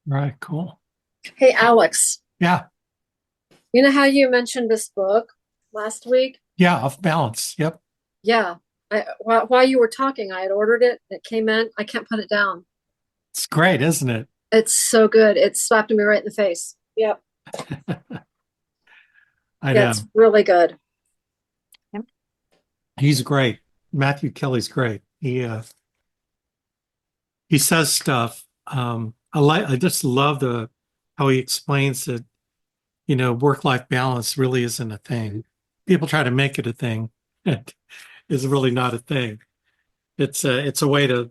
Right. Cool. Hey, Alex, Yeah. you know how you mentioned this book last week? Yeah. Off balance. Yep. Yeah. While you were talking, I had ordered it. It came in. I can't put it down. It's great, isn't it? It's so good. It slapped me right in the face. Yep. I Yeah, know. it's really good. He's great. Matthew Kelly's great. He says stuff. I just love the how he explains that, work-life balance really isn't a thing. People try to make it a thing. It is really not a thing. It's a way to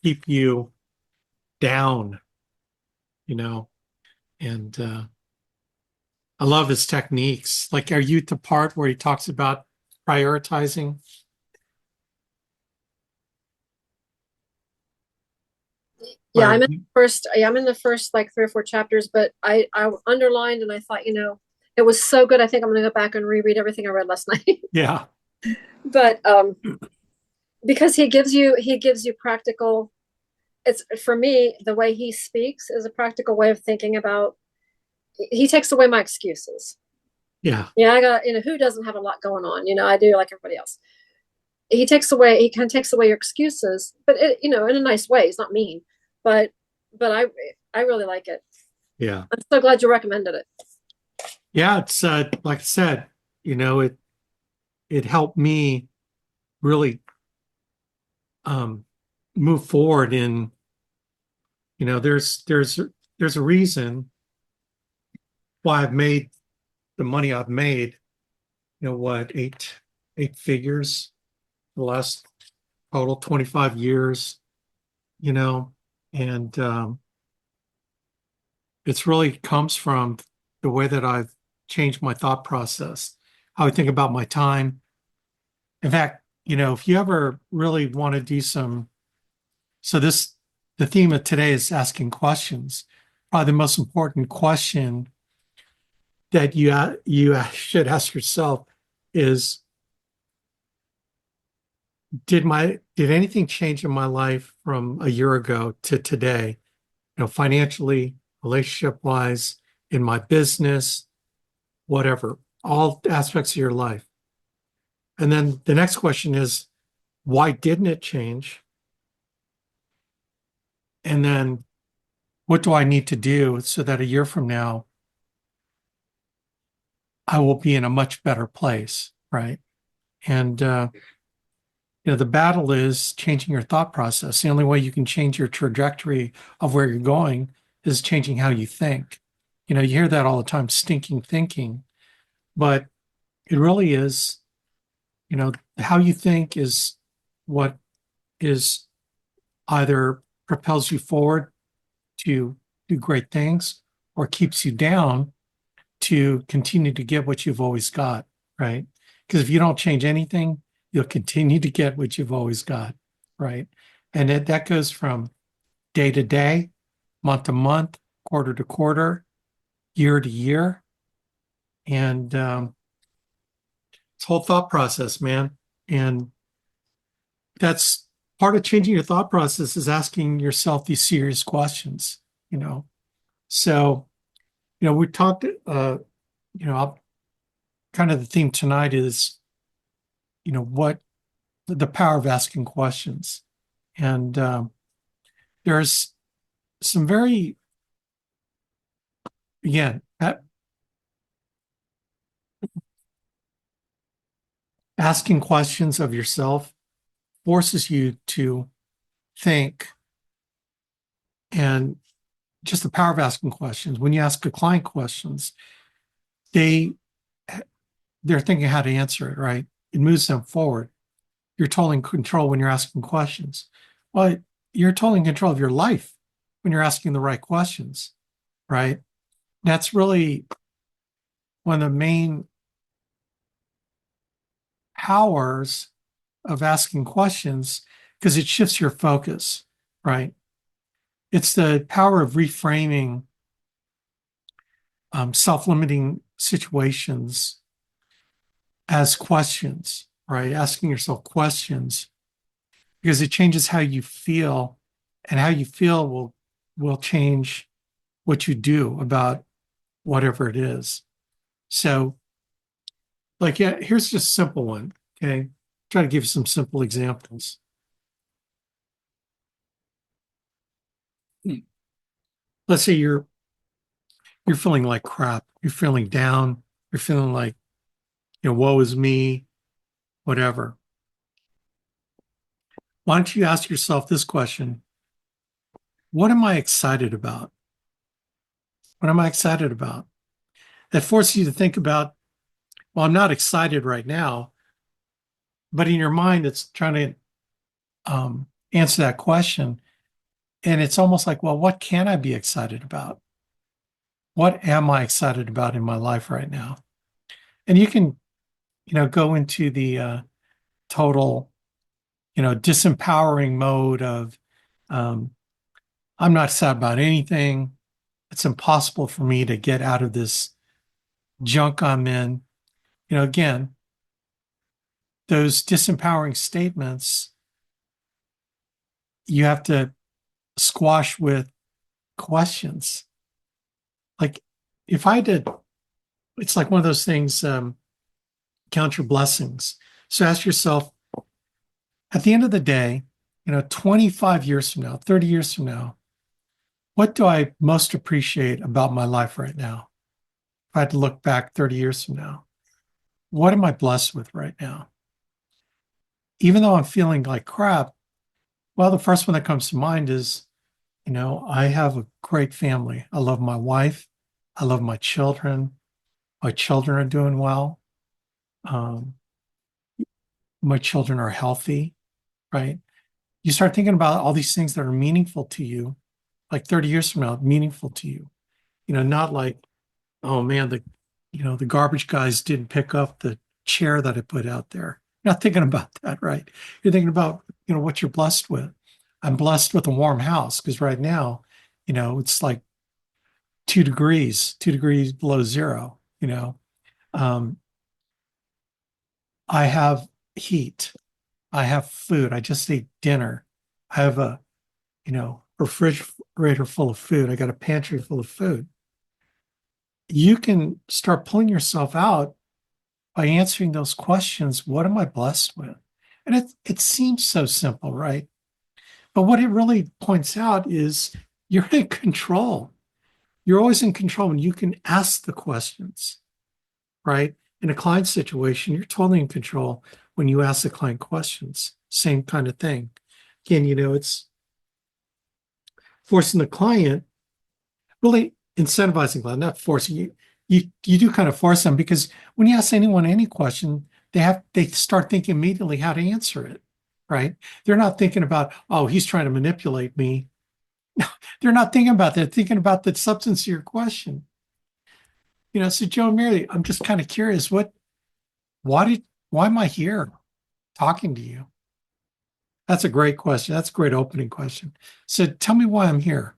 keep you down, you know, and I love his techniques. Like, are you at the part where he talks about prioritizing? Yeah, Or I'm in the first like three or four chapters, but I underlined and I thought, it was so good. I think I'm gonna go back and reread everything I read last night. yeah, But because he gives you practical, it's for me, the way he speaks is a practical way of thinking about. He takes away my excuses. yeah, Yeah, I got, who doesn't have a lot going on? I do like everybody else. He kind of takes away your excuses, but in a nice way. He's not mean, but I really like it. yeah, I'm so glad you recommended it. yeah. It's like I said, it helped me really um, move forward in, there's a reason why I've made the money I've made. What, eight figures the last total 25 years, you know, and it's really comes from the way that I've changed my thought process, how I think about my time. In fact, if you ever really want to do so the theme of today is asking questions. Probably the most important question that you should ask yourself is, did anything change in my life from a year ago to today? Financially, relationship wise, in my business, whatever, all aspects of your life. And then the next question is, why didn't it change? And then what do I need to do so that a year from now, I will be in a much better place, right? And, the battle is changing your thought process. The only way you can change your trajectory of where you're going is changing how you think. You hear that all the time, stinking thinking, but it really is, how you think is what is either propels you forward to do great things or keeps you down to continue to get what you've always got, right? Because if you don't change anything, you'll continue to get what you've always got, right? And that goes from day to day, month to month, quarter to quarter, year to year. And it's a whole thought process, man. And that's part of changing your thought process is asking yourself these serious questions, you know. So, we talked, kind of the theme tonight is, what the power of asking questions. And there's some very, again, asking questions of yourself forces you to think, and just the power of asking questions. When you ask a client questions, they they're thinking how to answer it, right? It moves them forward. You're totally in control when you're asking questions. Well, you're totally in control of your life when you're asking the right questions, right? That's really one of the main powers of asking questions because it shifts your focus, right? It's the power of reframing self-limiting situations as questions, right? Asking yourself questions because it changes how you feel, and how you feel will change. what you do about whatever it is. So, like, yeah, here's just a simple one. Okay. Try to give you some simple examples. Let's say you're feeling like crap. You're feeling down. You're feeling like, woe is me, whatever. Why don't you ask yourself this question? What am I excited about? What am I excited about? That forces you to think about, well, I'm not excited right now, but in your mind, it's trying to answer that question. And it's almost like, well, what can I be excited about? What am I excited about in my life right now? And you can, go into the total, disempowering mode of, um, I'm not sad about anything. It's impossible for me to get out of this junk I'm in. Again, those disempowering statements you have to squash with questions. Like if I did, it's like one of those things, count your blessings. So ask yourself, at the end of the day, 25 years from now, 30 years from now, what do I most appreciate about my life right now? If I had to look back 30 years from now, what am I blessed with right now? Even though I'm feeling like crap, well, the first one that comes to mind is, I have a great family. I love my wife. I love my children. My children are doing well. Um, my children are healthy, right? You start thinking about all these things that are meaningful to you, like 30 years from now, meaningful to you. Not like, oh man, the garbage guys didn't pick up the chair that I put out there. You're not thinking about that, right? You're thinking about, what you're blessed with. I'm blessed with a warm house because right now, it's like 2 degrees below zero, Um, I have heat. I have food. I just ate dinner. I have a, refrigerator full of food. I got a pantry full of food. You can start pulling yourself out by answering those questions. What am I blessed with? And it seems so simple, right? But what it really points out is you're in control. You're always in control when you can ask the questions, right? In a client situation, you're totally in control when you ask the client questions. Same kind of thing. Again, it's forcing the client, really incentivizing client, not forcing you. You do kind of force them because when you ask anyone any question, they start thinking immediately how to answer it, right? They're not thinking about, oh, he's trying to manipulate me. They're not thinking about that. They're thinking about the substance of your question. So Joe and Mary, I'm just kind of curious, why am I here talking to you? That's a great question. That's a great opening question. So tell me why I'm here.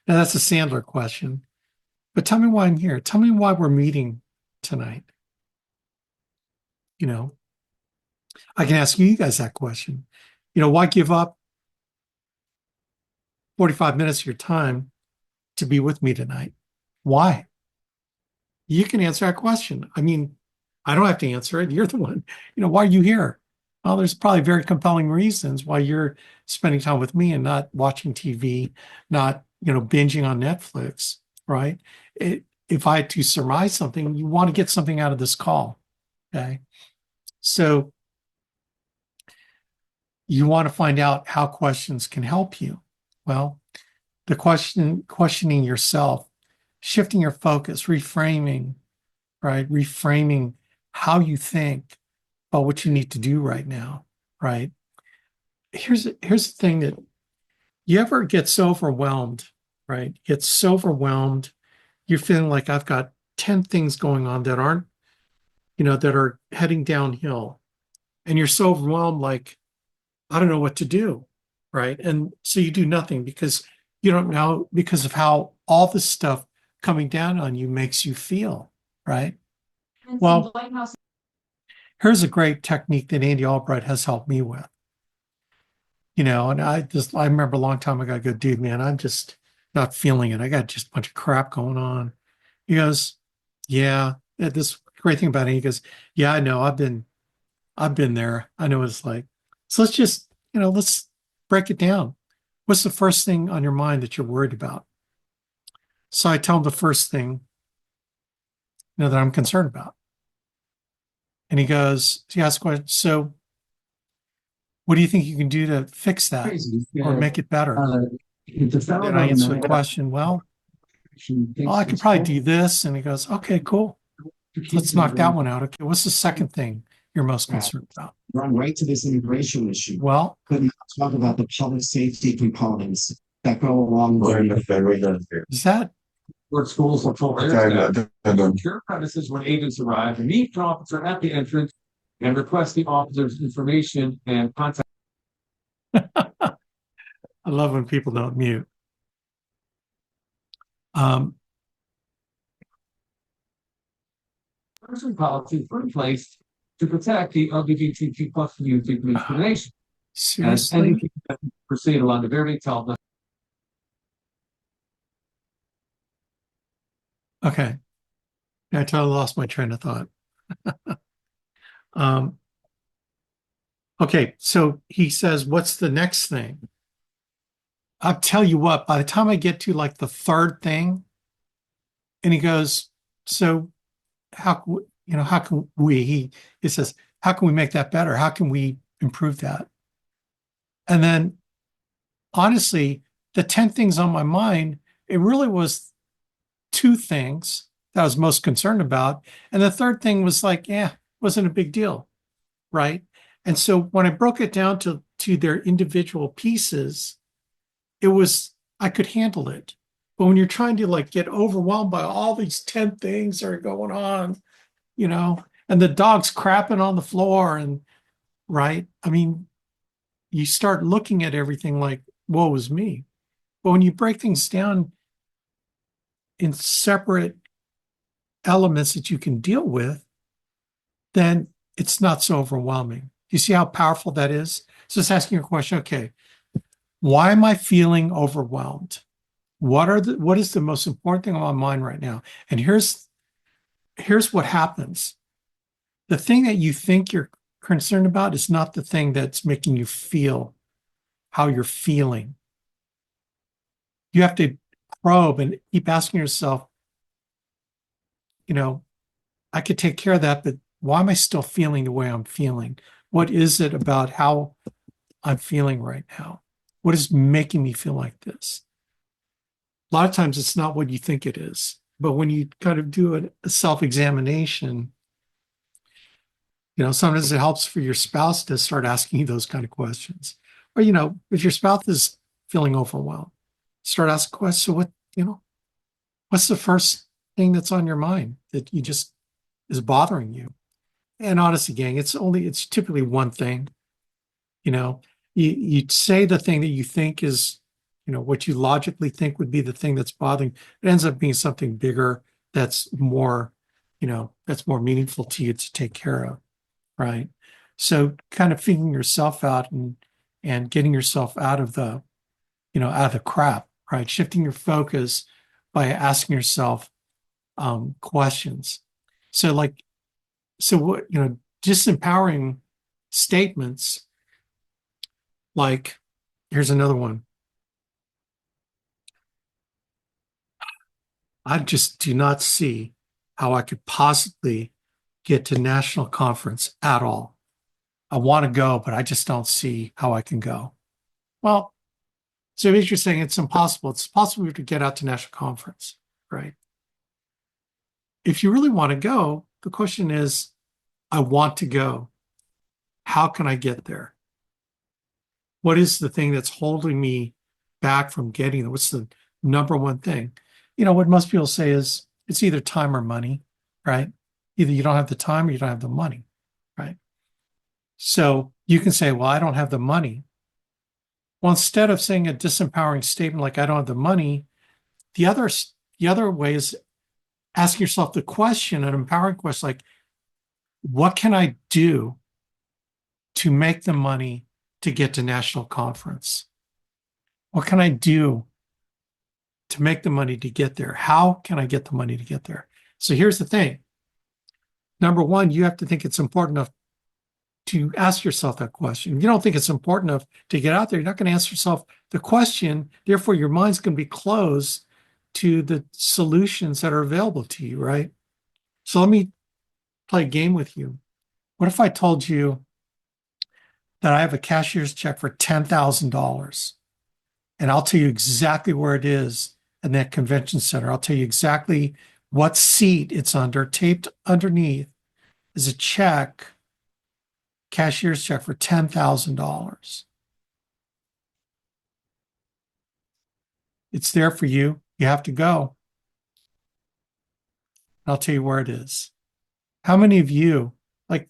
Now that's a Sandler question, but tell me why I'm here. Tell me why we're meeting tonight. You know, I can ask you guys that question. Why give up 45 minutes of your time to be with me tonight? Why? You can answer that question. I mean, I don't have to answer it. You're the one. Why are you here? Well, there's probably very compelling reasons why you're spending time with me and not watching TV, not, binging on Netflix, right? If I had to surmise something, you want to get something out of this call. Okay. So you want to find out how questions can help you. Well, questioning yourself, shifting your focus, reframing, right? Reframing how you think about what you need to do right now, right? Here's the thing that you ever get so overwhelmed, right? Get so overwhelmed, you're feeling like I've got 10 things going on that aren't, that are heading downhill. And you're so overwhelmed, like, I don't know what to do, right? And so you do nothing because you don't know because of how all this stuff coming down on you makes you feel, right? Well, here's a great technique that Andy Albright has helped me with. And I remember a long time ago, I go, dude, man, I'm just not feeling it. I got just a bunch of crap going on. He goes, yeah, this great thing about it. He goes, yeah, I know. I've been there. I know what it's like. So let's just, let's break it down. What's the first thing on your mind that you're worried about? So I tell him the first thing, that I'm concerned about. And he asks questions. So what do you think you can do to fix that or make it better? And I answer the question, well, I could probably do this. And he goes, okay, cool. Let's knock that one out. Okay, what's the second thing you're most concerned about? Run right to this immigration issue, Well, but not talk about the public safety components that go along with it. is that Where schools are full of secure premises when agents arrive and meet the officer at the entrance and request the officer's information and contact I love when people don't mute. person policies were in place to protect the LGBTQ plus community from discrimination. As Seriously? any proceed along the very tell Okay. I totally lost my train of thought. Um, okay, so he says, what's the next thing? I'll tell you what, by the time I get to like the third thing, and he goes, so how can he says, how can we make that better? How can we improve that? And then honestly, the 10 things on my mind, it really was two things that I was most concerned about. And the third thing was like, wasn't a big deal. Right. And so when I broke it down to their individual pieces, I could handle it. But when you're trying to like get overwhelmed by all these 10 things that are going on, and the dog's crapping on the floor and right. I mean, you start looking at everything like, woe is me. But when you break things down in separate elements that you can deal with, then it's not so overwhelming. You see how powerful that is? So it's asking your question, okay, why am I feeling overwhelmed? What is the most important thing on my mind right now? And here's what happens. The thing that you think you're concerned about is not the thing that's making you feel how you're feeling. You have to probe and keep asking yourself, I could take care of that, but why am I still feeling the way I'm feeling? What is it about how I'm feeling right now? What is making me feel like this? A lot of times it's not what you think it is, but when you kind of do a self-examination, sometimes it helps for your spouse to start asking you those kind of questions. Or, if your spouse is feeling overwhelmed, start asking questions. So what's the first thing that's on your mind that you just is bothering you? And honestly, gang, it's typically one thing. You say the thing that you think is, what you logically think would be the thing that's bothering. It ends up being something bigger that's more, that's more meaningful to you to take care of. Right. So kind of figuring yourself out and getting yourself out of the crap, right? Shifting your focus by asking yourself questions. So what, disempowering statements like, here's another one. I just do not see how I could possibly get to national conference at all. I want to go, but I just don't see how I can go. Well, so if you're saying it's impossible, it's possible to get out to national conference, right? If you really want to go, the question is, I want to go. How can I get there? What is the thing that's holding me back from getting there? What's the number one thing? What most people say is it's either time or money, right? Either you don't have the time or you don't have the money, right? So you can say, well, I don't have the money. Well, instead of saying a disempowering statement like I don't have the money, the other way is asking yourself the question, an empowering question like, what can I do to make the money to get to national conference? What can I do to make the money to get there. How can I get the money to get there? So here's the thing. Number one, you have to think it's important enough to ask yourself that question. If you don't think it's important enough to get out there, you're not going to ask yourself the question. Therefore, your mind's going to be closed to the solutions that are available to you, right? So let me play a game with you. What if I told you that I have a cashier's check for $10,000 and I'll tell you exactly where it is in that convention center. I'll tell you exactly what seat it's under. Taped underneath is a check, cashier's check for $10,000. It's there for you. You have to go. I'll tell you where it is. How many of you, like,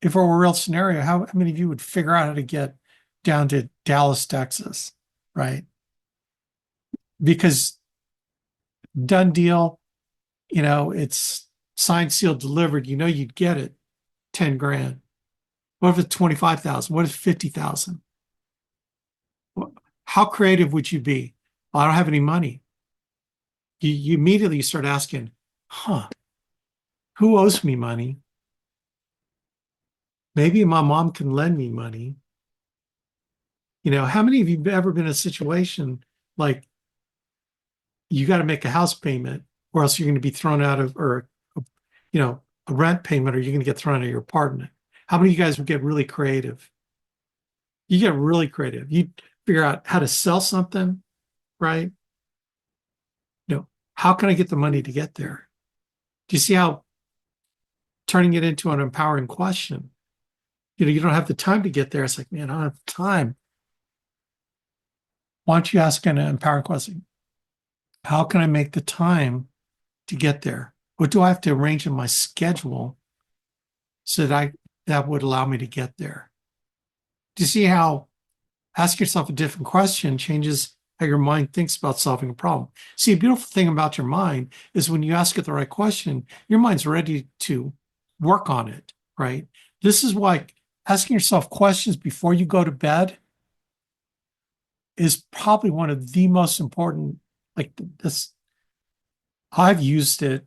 if it were a real scenario, how many of you would figure out how to get down to Dallas, Texas, right? Because done deal, it's signed, sealed, delivered. You'd get it, 10 grand. What if it's 25,000? What if 50,000? How creative would you be? Well, I don't have any money. You immediately start asking, who owes me money? Maybe my mom can lend me money. How many of you have ever been in a situation like you got to make a house payment or else you're going to be thrown out of, or, a rent payment, or you're going to get thrown out of your apartment? How many of you guys would get really creative? You get really creative. You figure out how to sell something, right? How can I get the money to get there? Do you see how turning it into an empowering question? You don't have the time to get there. It's like, man, I don't have time. Why don't you ask an empowering question? How can I make the time to get there? What do I have to arrange in my schedule so that would allow me to get there? Do you see how ask yourself a different question changes how your mind thinks about solving a problem? See, a beautiful thing about your mind is when you ask it the right question, your mind's ready to work on it, right? This is why asking yourself questions before you go to bed is probably one of the most important, like this. I've used it.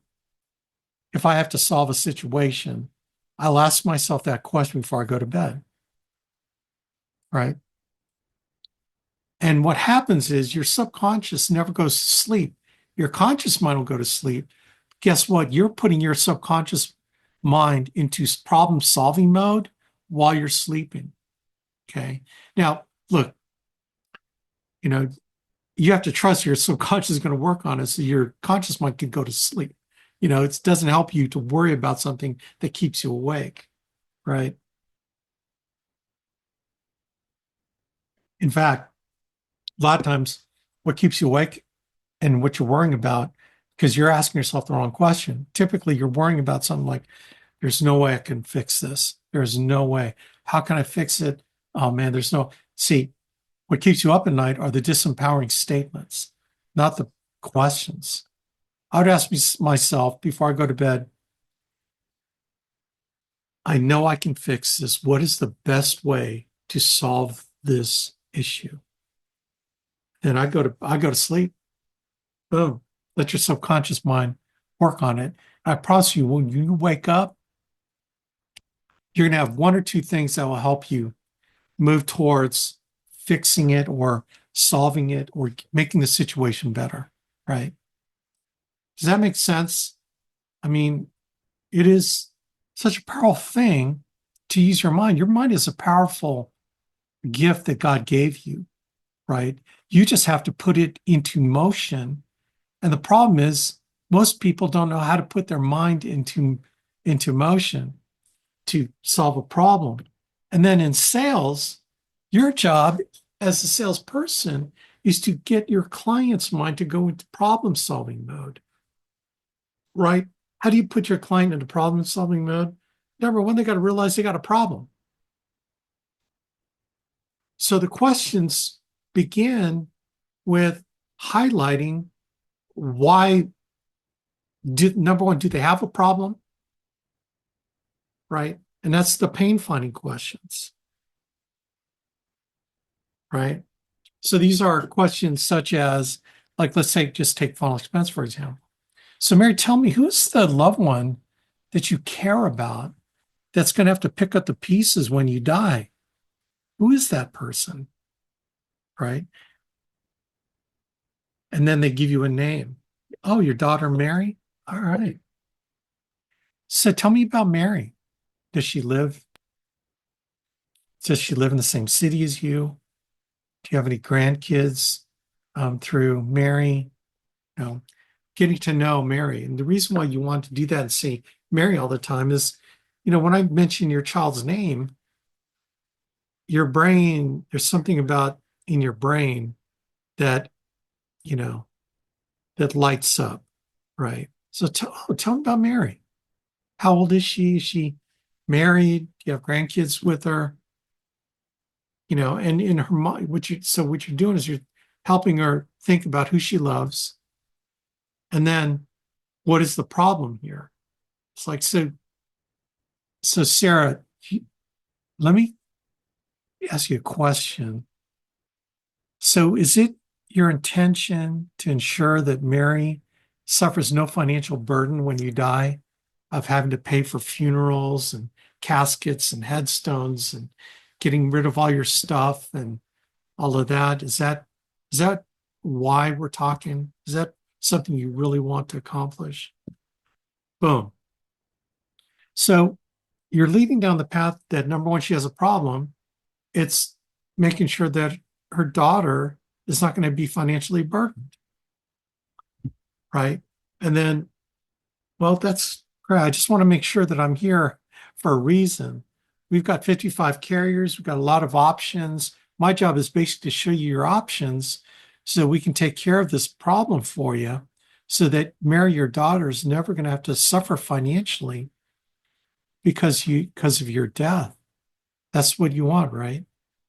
If I have to solve a situation, I'll ask myself that question before I go to bed, right? And what happens is your subconscious never goes to sleep. Your conscious mind will go to sleep. Guess what? You're putting your subconscious mind into problem-solving mode while you're sleeping, okay? Now, look, you have to trust your subconscious is going to work on it so your conscious mind can go to sleep. It doesn't help you to worry about something that keeps you awake, right? In fact, a lot of times what keeps you awake and what you're worrying about, because you're asking yourself the wrong question. Typically, you're worrying about something like, there's no way I can fix this. There's no way. How can I fix it? Oh man, see, what keeps you up at night are the disempowering statements, not the questions. I would ask myself before I go to bed, I know I can fix this. What is the best way to solve this issue? Then I go to sleep. Boom. Let your subconscious mind work on it. I promise you, when you wake up, you're going to have one or two things that will help you move towards fixing it or solving it or making the situation better, right? Does that make sense? I mean, it is such a powerful thing to use your mind. Your mind is a powerful gift that God gave you, right? You just have to put it into motion. And the problem is most people don't know how to put their mind into motion to solve a problem. And then in sales, your job as a salesperson is to get your client's mind to go into problem-solving mode, right? How do you put your client into problem-solving mode? Number one, they got to realize they got a problem. So the questions begin with highlighting why. Number one, do they have a problem? Right? And that's the pain-finding questions. Right? So these are questions such as, like let's say just take final expense, for example. So Mary, tell me, who's the loved one that you care about that's going to have to pick up the pieces when you die? Who is that person? Right? And then they give you a name. Oh, your daughter Mary? All right. So tell me about Mary. Does she live? Does she live in the same city as you? Do you have any grandkids through Mary? You know, getting to know Mary. And the reason why you want to do that and say Mary all the time is, when I mention your child's name, your brain, there's something about in your brain that, you know, that lights up, right? So tell me about Mary. How old is she? Is she married? Do you have grandkids with her? And in her mind, what you're doing is you're helping her think about who she loves, and then what is the problem here? It's like, so Sarah, let me ask you a question. So is it your intention to ensure that Mary suffers no financial burden when you die of having to pay for funerals and caskets and headstones and getting rid of all your stuff and all of that? Is that why we're talking? Is that something you really want to accomplish? Boom. So you're leading down the path that, number one, she has a problem. It's making sure that her daughter is not going to be financially burdened, right? And then, well, that's great. I just want to make sure that I'm here for a reason. We've got 55 carriers. We've got a lot of options. My job is basically to show you your options so we can take care of this problem for you so that Mary, your daughter, is never going to have to suffer financially because of your death. That's what you want, right?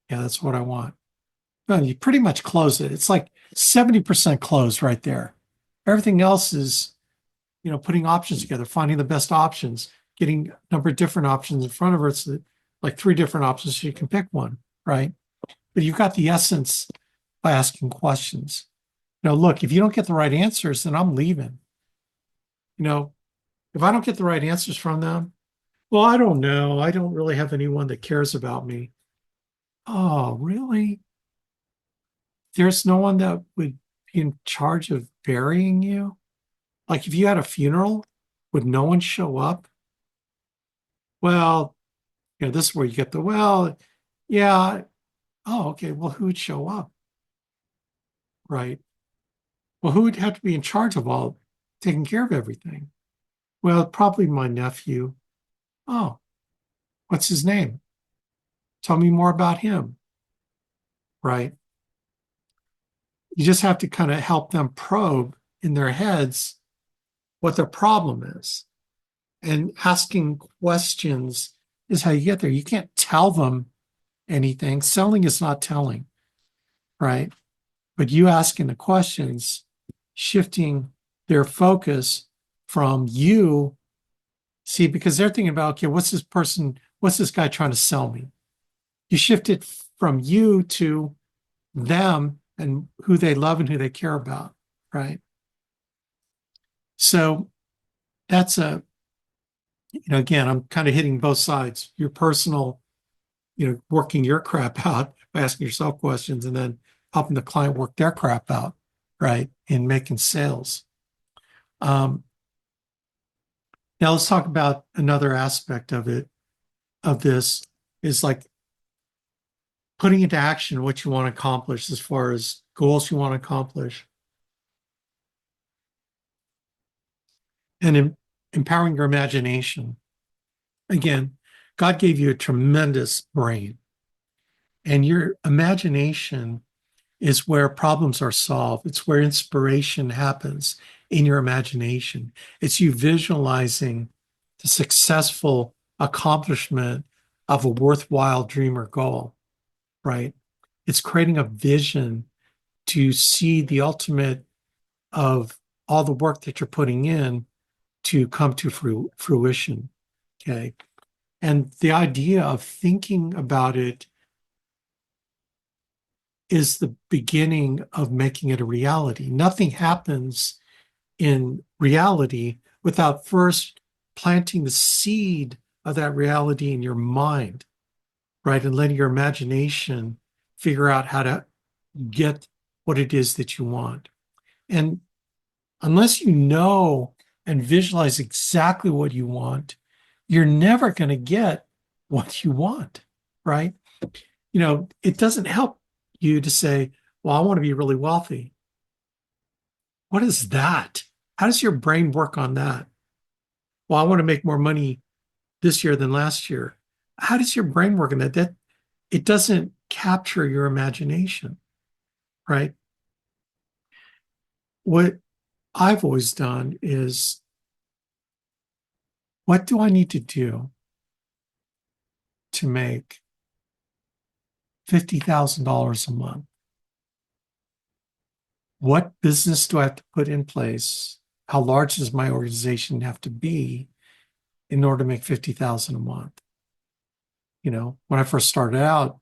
Yeah, that's what I want. Well, you pretty much close it. It's like 70% closed right there. Everything else is, putting options together, finding the best options, getting a number of different options in front of her. It's like 3 different options, so you can pick one, right? But you've got the essence by asking questions. Look, if you don't get the right answers, then I'm leaving. If I don't get the right answers from them, well, I don't know. I don't really have anyone that cares about me. Oh, really? There's no one that would be in charge of burying you? Like if you had a funeral, would no one show up? Well, this is where you get yeah. Oh, okay. Well, who would show up? Right. Well, who would have to be in charge of taking care of everything? Well, probably my nephew. Oh, what's his name? Tell me more about him. Right. You just have to kind of help them probe in their heads what their problem is. And asking questions is how you get there. You can't tell them anything. Selling is not telling, right? But you asking the questions, shifting their focus from you, see, because they're thinking about, okay, what's this guy trying to sell me? You shift it from you to them and who they love and who they care about, right? So that's again, I'm kind of hitting both sides. Your personal, working your crap out by asking yourself questions and then helping the client work their crap out, right? In making sales. Now let's talk about another aspect of this is like putting into action what you want to accomplish as far as goals you want to accomplish. And empowering your imagination. Again, God gave you a tremendous brain, and your imagination is where problems are solved. It's where inspiration happens in your imagination. It's you visualizing the successful accomplishment of a worthwhile dream or goal, right? It's creating a vision to see the ultimate of all the work that you're putting in to come to fruition, okay? And the idea of thinking about it is the beginning of making it a reality. Nothing happens in reality without first planting the seed of that reality in your mind, right? And letting your imagination figure out how to get what it is that you want. And unless you know and visualize exactly what you want, you're never going to get what you want, right? It doesn't help you to say, well, I want to be really wealthy. What is that? How does your brain work on that? Well, I want to make more money this year than last year. How does your brain work on that? That it doesn't capture your imagination, right? What I've always done is, what do I need to do to make $50,000 a month? What business do I have to put in place? How large does my organization have to be in order to make 50,000 a month? When I first started out,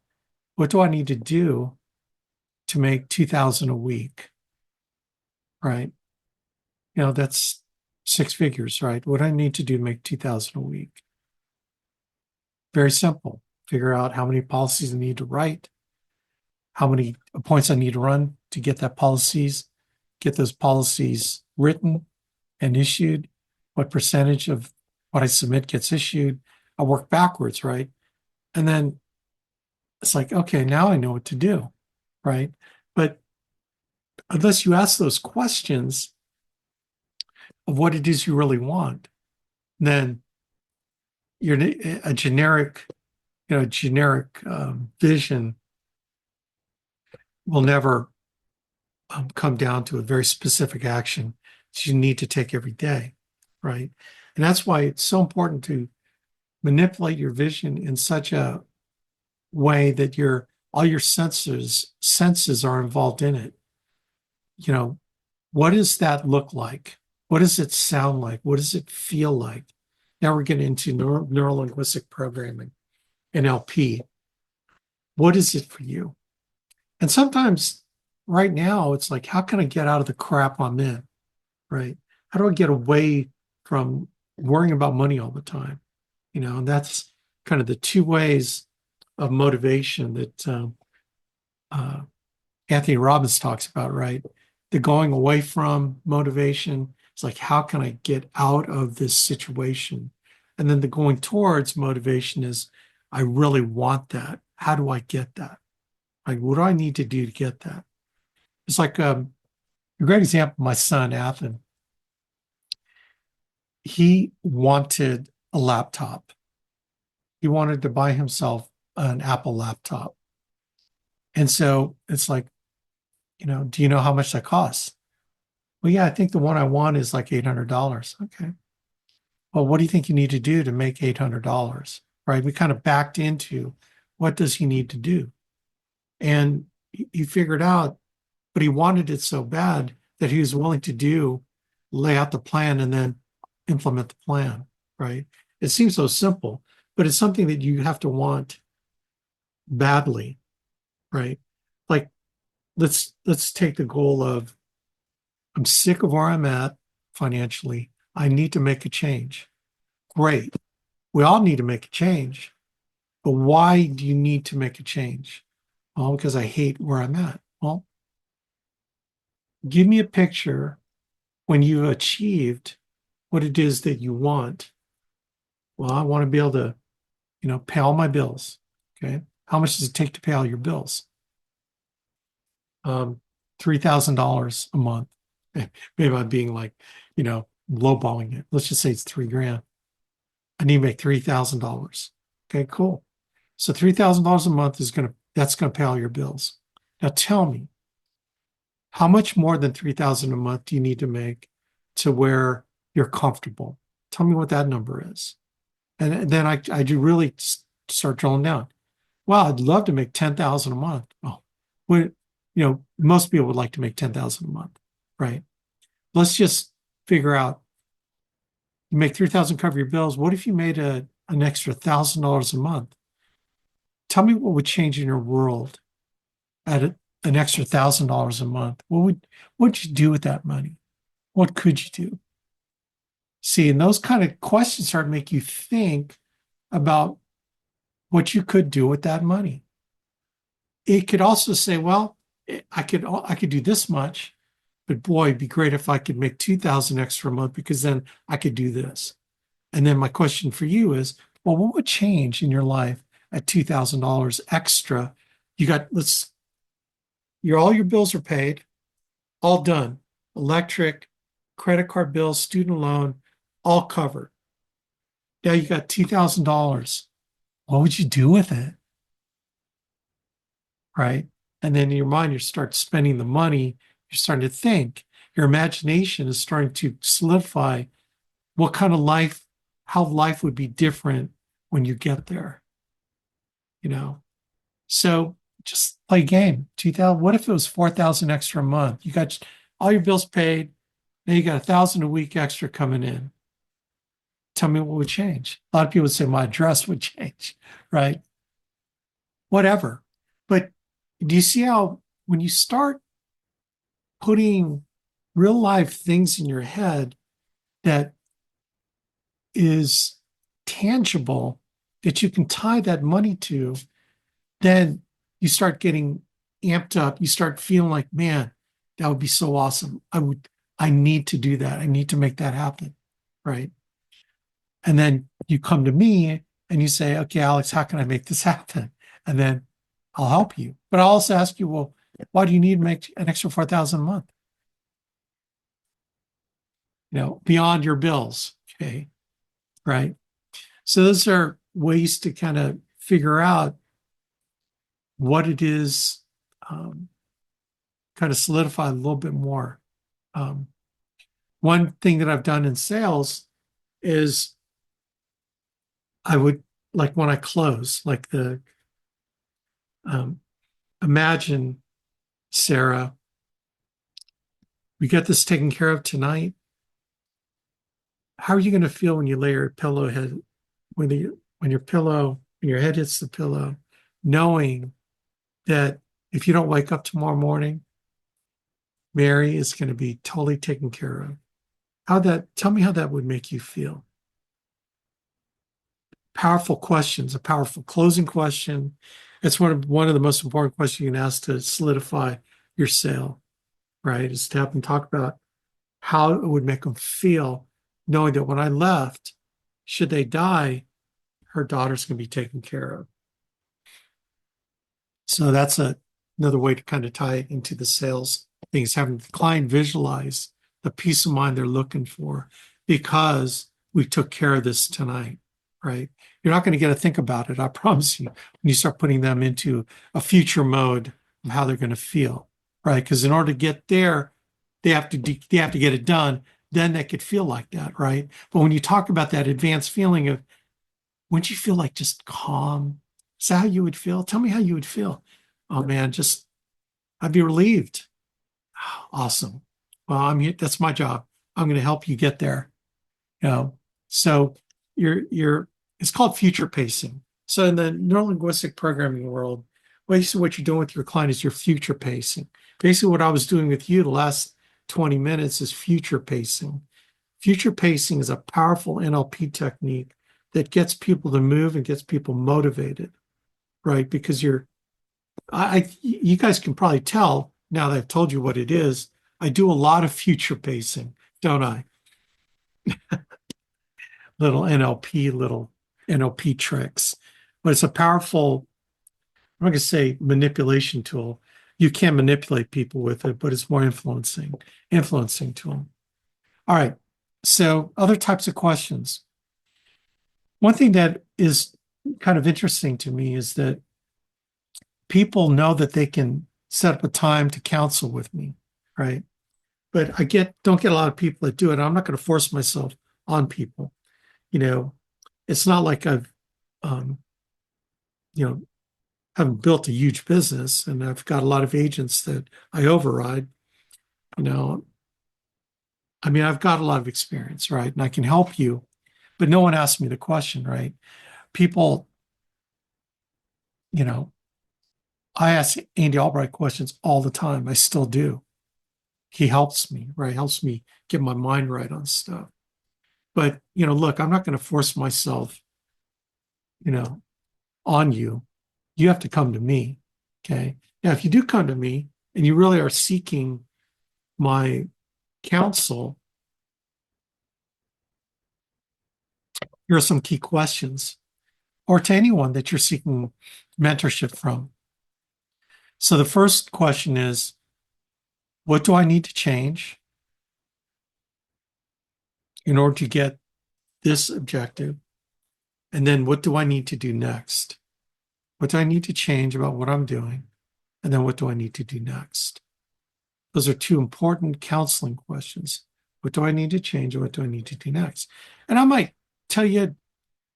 what do I need to do to make 2,000 a week? Right? That's 6 figures, right? What do I need to do to make 2,000 a week? Very simple. Figure out how many policies I need to write, how many points I need to run to get get those policies written and issued, what percentage of what I submit gets issued. I work backwards, right? And then it's like, okay, now I know what to do, right? But unless you ask those questions of what it is you really want, then you're a generic vision will never come down to a very specific action that you need to take every day, right? And that's why it's so important to manipulate your vision in such a way that all your senses are involved in it. What does that look like? What does it sound like? What does it feel like? Now we're getting into neuro-linguistic programming, NLP. What is it for you? And sometimes right now it's like, how can I get out of the crap I'm in, right? How do I get away from worrying about money all the time? And that's kind of the two ways of motivation that Anthony Robbins talks about, right? The going away from motivation is like, how can I get out of this situation? And then the going towards motivation is, I really want that. How do I get that? Like, what do I need to do to get that? It's like a great example, my son, Athen. He wanted a laptop. He wanted to buy himself an Apple laptop. And so it's like, do you know how much that costs? Well, yeah, I think the one I want is like $800. Okay. Well, what do you think you need to do to make $800? Right? We kind of backed into, what does he need to do? And he figured out, but he wanted it so bad that he was willing to lay out the plan and then implement the plan, right? It seems so simple, but it's something that you have to want badly, right? Like, let's take the goal of, I'm sick of where I'm at financially. I need to make a change. Great. We all need to make a change. But why do you need to make a change? Well, because I hate where I'm at. Well, give me a picture when you've achieved what it is that you want. Well, I want to be able to, pay all my bills. Okay. How much does it take to pay all your bills? $3,000 a month. Maybe I'm being like, lowballing it. Let's just say it's $3,000. I need to make $3,000. Okay, cool. So $3,000 a month that's going to pay all your bills. Now tell me, how much more than $3,000 a month do you need to make to where you're comfortable? Tell me what that number is. And then I do really start drilling down. Well, I'd love to make $10,000 a month. Oh, most people would like to make $10,000 a month, right? Let's just figure out, you make $3,000 cover your bills. What if you made an extra $1,000 a month? Tell me what would change in your world at an extra $1,000 a month, what'd you do with that money? What could you do? See, and those kind of questions start to make you think about what you could do with that money. It could also say, well, I could do this much, but boy, it'd be great if I could make 2,000 extra a month because then I could do this. And then my question for you is, well, what would change in your life at $2,000 extra? All your bills are paid, all done. Electric, credit card bills, student loan, all covered. Now you got $2,000. What would you do with it? Right? And then in your mind, you start spending the money, you're starting to think. Your imagination is starting to solidify what kind of life, how life would be different when you get there. So just play a game. 2,000, what if it was 4,000 extra a month? You got all your bills paid, now you got 1,000 a week extra coming in. Tell me what would change. A lot of people would say my address would change, right? Whatever. But do you see how when you start putting real life things in your head that is tangible, that you can tie that money to, then you start getting amped up. You start feeling like, man, that would be so awesome. I need to do that. I need to make that happen. Right. And then you come to me and you say, okay, Alex, how can I make this happen? And then I'll help you. But I'll also ask you, well, why do you need to make an extra 4,000 a month? Beyond your bills. Okay. Right. So those are ways to kind of figure out what it is, kind of solidify a little bit more. One thing that I've done in sales is I would, like when I close, like imagine, Sarah, we get this taken care of tonight. How are you going to feel when you lay your pillow head, when your head hits the pillow, knowing that if you don't wake up tomorrow morning, Mary is going to be totally taken care of? Tell me how that would make you feel. Powerful questions, a powerful closing question. It's one of the most important questions you can ask to solidify your sale, right? Is to have them talk about how it would make them feel, knowing that when I left, should they die, her daughter's going to be taken care of. So that's another way to kind of tie it into the sales things, having the client visualize the peace of mind they're looking for because we took care of this tonight, right? You're not going to get to think about it, I promise you, when you start putting them into a future mode of how they're going to feel, right? Because in order to get there, they have to get it done. Then they could feel like that, right? But when you talk about that advanced feeling of, wouldn't you feel like just calm? Is that how you would feel? Tell me how you would feel. Oh man, I'd be relieved. Awesome. Well, I'm here. That's my job. I'm going to help you get there. So it's called future pacing. So in the neurolinguistic programming world, basically what you're doing with your client is your future pacing. Basically what I was doing with you the last 20 minutes is future pacing. Future pacing is a powerful NLP technique that gets people to move and gets people motivated, right? Because you guys can probably tell now that I've told you what it is. I do a lot of future pacing, don't I? little NLP tricks, but it's a powerful, I'm not going to say manipulation tool. You can manipulate people with it, but it's more influencing tool. All right. So other types of questions. One thing that is kind of interesting to me is that people know that they can set up a time to counsel with me, right? But don't get a lot of people that do it. I'm not going to force myself on people. It's not like I've, haven't built a huge business and I've got a lot of agents that I override. I've got a lot of experience, right? And I can help you, but no one asked me the question, right? People, I ask Andy Albright questions all the time. I still do. He helps me, right? Helps me get my mind right on stuff. But, look, I'm not going to force myself, on you. You have to come to me. Okay. Now, if you do come to me and you really are seeking my counsel, here are some key questions, or to anyone that you're seeking mentorship from. So the first question is, what do I need to change in order to get this objective? And then what do I need to do next? What do I need to change about what I'm doing? And then what do I need to do next? Those are two important counseling questions. What do I need to change and what do I need to do next? And I might tell you,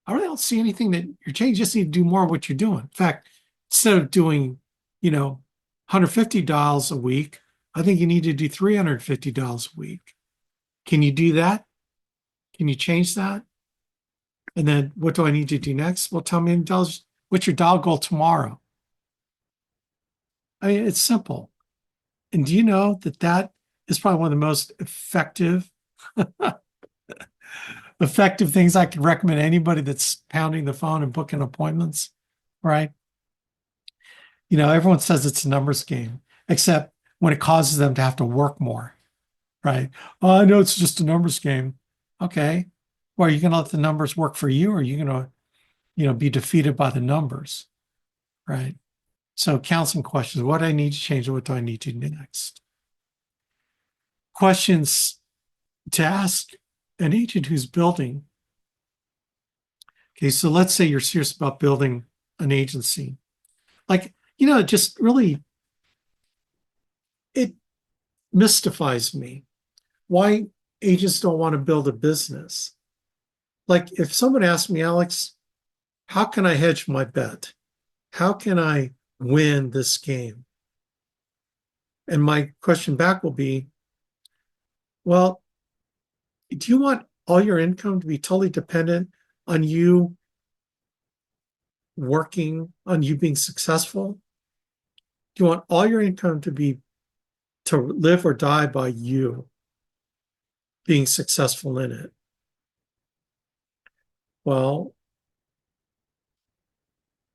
I really don't see anything that you're changing. You just need to do more of what you're doing. In fact, instead of doing, $150 a week, I think you need to do $350 a week. Can you do that? Can you change that? And then what do I need to do next? Well, tell me what's your dollar goal tomorrow? I mean, it's simple. And do you know that is probably one of the most effective things I could recommend anybody that's pounding the phone and booking appointments, right? Everyone says it's a numbers game, except when it causes them to have to work more, right? Oh, I know it's just a numbers game. Okay. Well, are you going to let the numbers work for you, or are you going to, be defeated by the numbers, right? So counseling questions, what do I need to change? What do I need to do next? Questions to ask an agent who's building. Okay, so let's say you're serious about building an agency. Like, just really, it mystifies me why agents don't want to build a business. Like, if someone asked me, Alex, how can I hedge my bet? How can I win this game? And my question back will be, well, do you want all your income to be totally dependent on you working, on you being successful? Do you want all your income to live or die by you being successful in it? Well,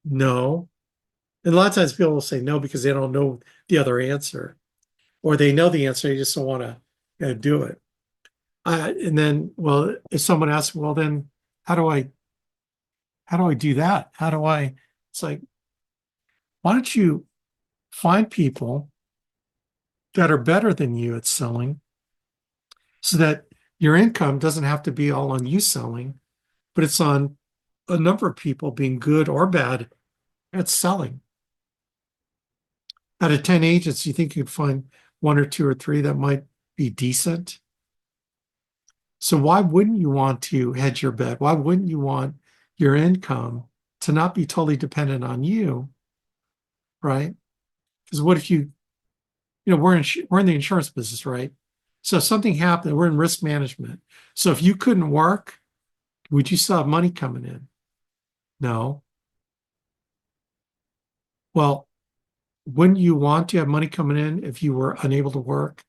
no. And a lot of times people will say no because they don't know the other answer, or they know the answer, they just don't want to do it. And then, well, if someone asks, well, then how do I do that? It's like, why don't you find people that are better than you at selling so that your income doesn't have to be all on you selling, but it's on a number of people being good or bad at selling. Out of 10 agents, you think you'd find one or two or three that might be decent? So why wouldn't you want to hedge your bet? Why wouldn't you want your income to not be totally dependent on you, right? Because what if we're in the insurance business, right? So if something happened, we're in risk management. So if you couldn't work, would you still have money coming in? No. Well, wouldn't you want to have money coming in if you were unable to work?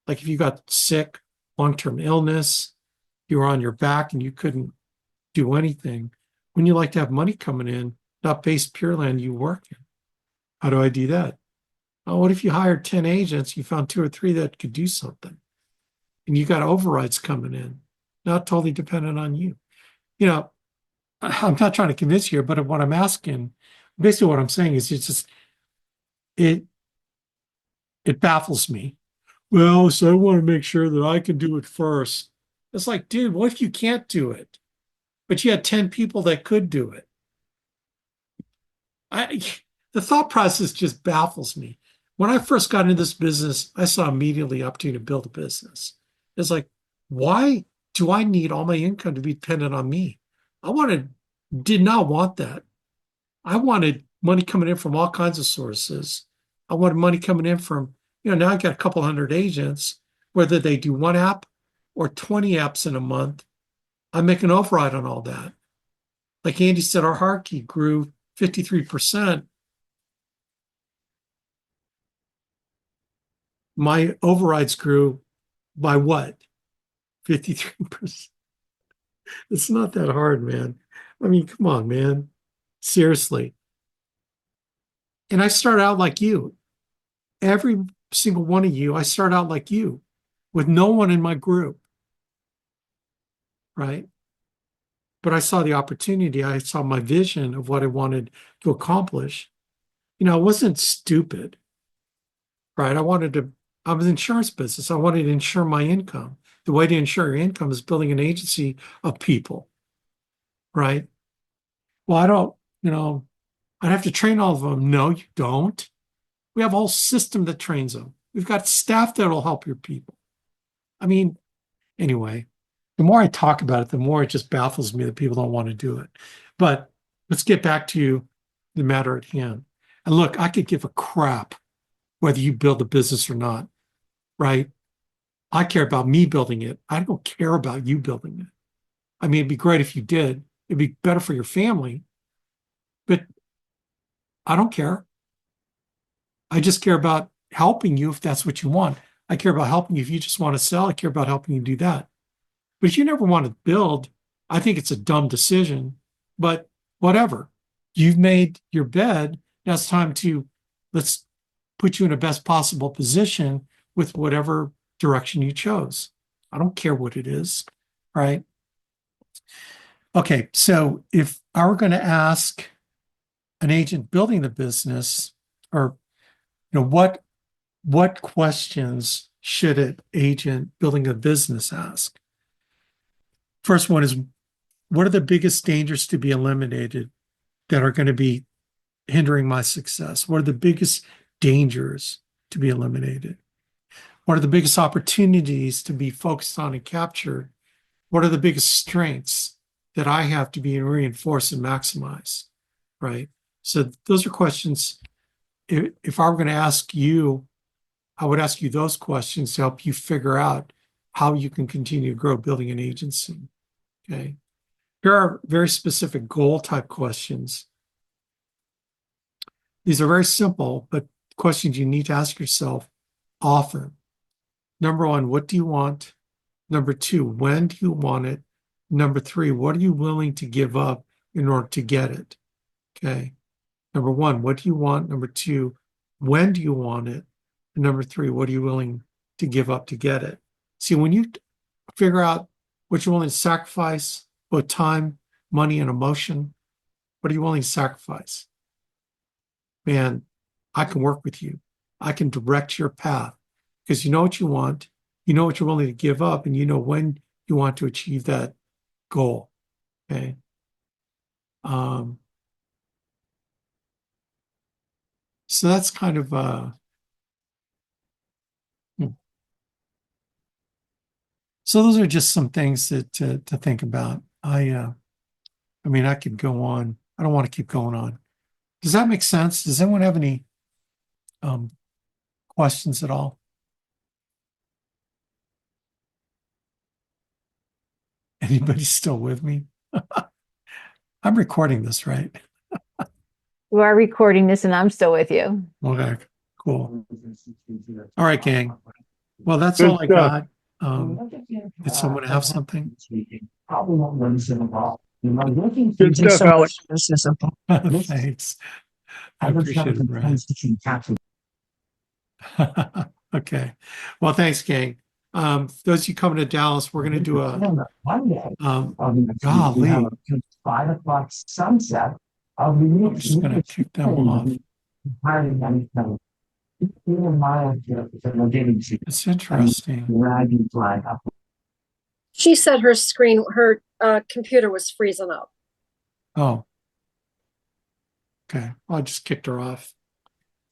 Like if you got sick, long-term illness, you were on your back and you couldn't do anything. Wouldn't you like to have money coming in, not based purely on you working? How do I do that? Oh, what if you hired 10 agents, you found two or three that could do something, and you got overrides coming in, not totally dependent on you? I'm not trying to convince you, but what I'm asking, basically what I'm saying is it baffles me. Well, so I want to make sure that I can do it first. It's like, dude, what if you can't do it, but you had 10 people that could do it? The thought process just baffles me. When I first got into this business, I saw immediately opportunity to build a business. It's like, why do I need all my income to be dependent on me? Did not want that. I wanted money coming in from all kinds of sources. I wanted money coming in from, now I got a couple hundred agents, whether they do one app or 20 apps in a month, I make an override on all that. Like Andy said, our hierarchy grew 53%. my overrides grew by what? 53%. It's not that hard, man. I mean, come on, man. Seriously. And I start out like you. Every single one of you, I start out like you, with no one in my group, right? But I saw the opportunity. I saw my vision of what I wanted to accomplish. I wasn't stupid, right? I was in insurance business. I wanted to insure my income. The way to insure your income is building an agency of people, right? Well, I don't, I'd have to train all of them. No, you don't. We have a whole system that trains them. We've got staff that'll help your people. I mean, anyway, the more I talk about it, the more it just baffles me that people don't want to do it. But let's get back to the matter at hand. And look, I could give a crap whether you build a business or not, right? I care about me building it. I don't care about you building it. I mean, it'd be great if you did. It'd be better for your family, but I don't care. I just care about helping you if that's what you want. I care about helping you if you just want to sell. I care about helping you do that. But if you never want to build, I think it's a dumb decision. But whatever. You've made your bed. Now it's time to let's put you in the best possible position with whatever direction you chose. I don't care what it is, right? Okay, so if I were going to ask an agent building the business, or what questions should an agent building a business ask? First one is, what are the biggest dangers to be eliminated that are going to be hindering my success? What are the biggest dangers to be eliminated? What are the biggest opportunities to be focused on and captured? What are the biggest strengths that I have to be reinforced and maximize, right? So those are questions. If I were going to ask you, I would ask you those questions to help you figure out how you can continue to grow building an agency, okay? Here are very specific goal type questions. These are very simple, but questions you need to ask yourself often. Number one, what do you want? Number two, when do you want it? Number three, what are you willing to give up in order to get it? Okay. Number one, what do you want? Number two, when do you want it? And number three, what are you willing to give up to get it? See, when you figure out what you're willing to sacrifice, both time, money, and emotion, what are you willing to sacrifice? Man, I can work with you. I can direct your path because you know what you want, you know what you're willing to give up, and you know when you want to achieve that goal. Okay. So that's kind of so those are just some things that to think about. I mean, I could go on. I don't want to keep going on. Does that make sense? Does anyone have any questions at all? Anybody still with me? I'm recording this, right? You are recording this and I'm still with you. Okay, cool. All right, gang. Well, that's Good all I stuff. got. Did someone have something? Good stuff, Alex. Thanks. I appreciate it, Brad. Okay. Well, thanks, gang. Those of you coming to Dallas, we're going to do a golly. 5 o'clock sunset. I'm just going to kick them off. It's interesting. She said her computer was freezing up. Oh. Okay. Well, I just kicked her off.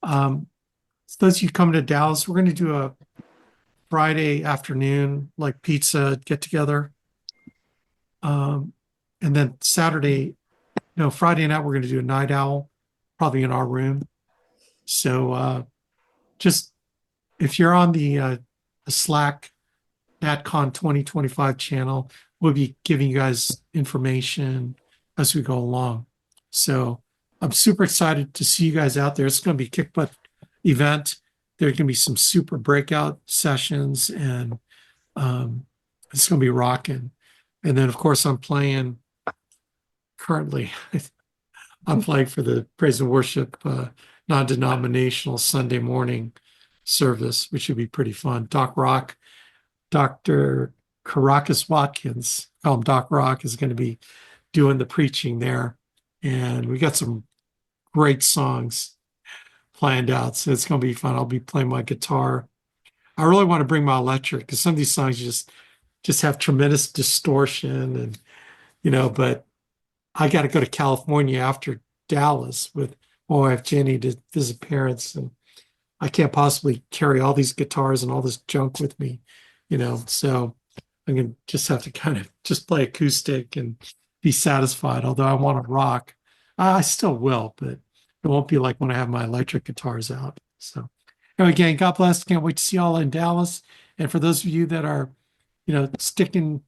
So those of you coming to Dallas, we're going to do a Friday afternoon, like pizza get together. And then Friday night, we're going to do a night owl, probably in our room. So just if you're on the Slack NatCon 2025 channel, we'll be giving you guys information as we go along. So I'm super excited to see you guys out there. It's going to be a kick butt event. there can be some super breakout sessions, and it's going to be rocking. And then, of course, I'm playing currently. I'm playing for the praise and worship non-denominational Sunday morning service, which should be pretty fun. Dr. Caracas Watkins, call him Doc Rock, is going to be doing the preaching there. And we got some great songs planned out. So it's going to be fun. I'll be playing my guitar. I really want to bring my electric because some of these songs just have tremendous distortion, and but I got to go to California after Dallas with my wife Jenny to visit parents, and I can't possibly carry all these guitars and all this junk with me, so I'm gonna just have to kind of just play acoustic and be satisfied. Although I want to rock, I still will, but it won't be like when I have my electric guitars out. So anyway, again, God bless. Can't wait to see you all in Dallas. And for those of you that are, sticking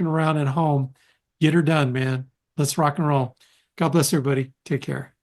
around at home, get her done, man. Let's rock and roll. God bless everybody. Take care.